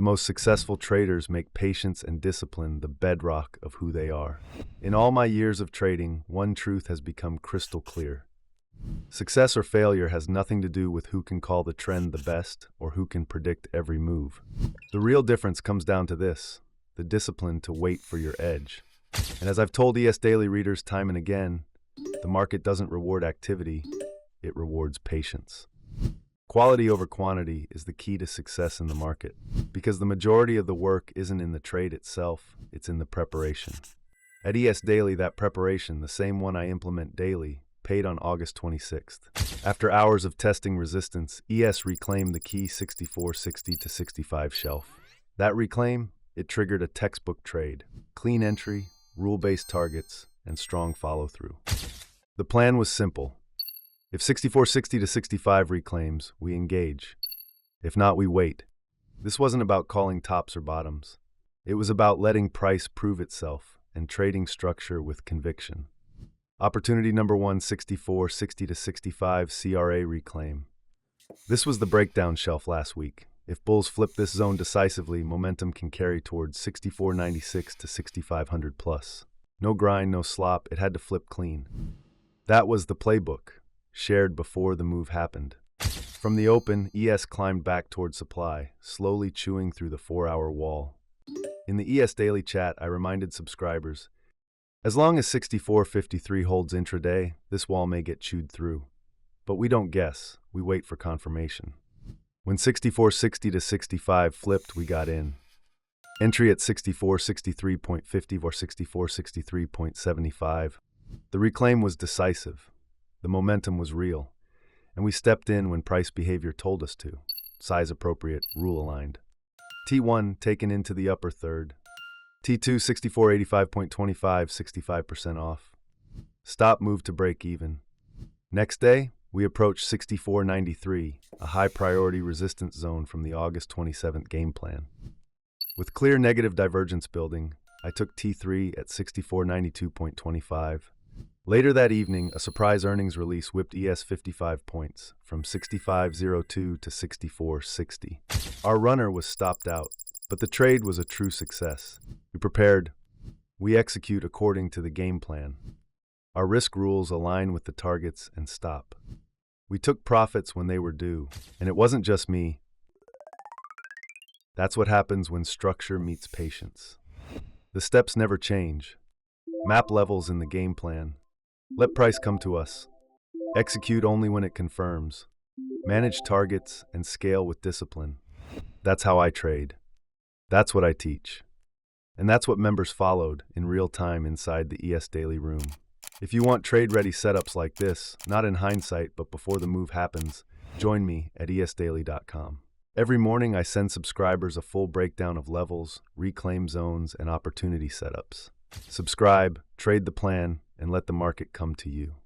most successful traders make patience and discipline the bedrock of who they are. In all my years of trading, one truth has become crystal clear. Success or failure has nothing to do with who can call the trend the best or who can predict every move. The real difference comes down to this: the discipline to wait for your edge. And as I've told ESDaily readers time and again, the market doesn't reward activity, it rewards patience. Quality over quantity is the key to success in the market, because the majority of the work isn't in the trade itself, it's in the preparation. At ESDaily, that preparation, the same one I implement daily, paid on August 26th. After hours of testing resistance, ES reclaimed the key 6460 to 65 shelf. That reclaim, it triggered a textbook trade: clean entry, rule-based targets, and strong follow-through. The plan was simple. If 6460 to 65 reclaims, we engage. If not, we wait. This wasn't about calling tops or bottoms. It was about letting price prove itself and trading structure with conviction. Opportunity number 1, 6460 to 65 CRA reclaim. This was the breakdown shelf last week. If bulls flip this zone decisively, momentum can carry towards 6496 to 6500 plus. No grind, no slop, it had to flip clean. That was the playbook, shared before the move happened. From the open, ES climbed back toward supply, slowly chewing through the 4-hour wall. In the ESDaily chat, I reminded subscribers, as long as 6453 holds intraday, this wall may get chewed through. But we don't guess, we wait for confirmation. When 6460 to 65 flipped, we got in. Entry at 6463.50 or 6463.75. The reclaim was decisive. The momentum was real. And we stepped in when price behavior told us to. Size appropriate, rule aligned. T1 taken into the upper third. T2 6485.25, 65% off. Stop moved to break even. Next day, we approached 6493, a high priority resistance zone from the August 27th game plan. With clear negative divergence building, I took T3 at 6492.25. Later that evening, a surprise earnings release whipped ES 55 points, from 6502 to 6460. Our runner was stopped out, but the trade was a true success. We prepared. We execute according to the game plan. Our risk rules align with the targets and stop. We took profits when they were due, and it wasn't just me. That's what happens when structure meets patience. The steps never change. Map levels in the game plan. Let price come to us. Execute only when it confirms. Manage targets and scale with discipline. That's how I trade. That's what I teach. And that's what members followed in real time inside the ESDaily room. If you want trade-ready setups like this, not in hindsight but before the move happens, join me at ESDaily.com. Every morning I send subscribers a full breakdown of levels, reclaim zones, and opportunity setups. Subscribe, trade the plan, and let the market come to you.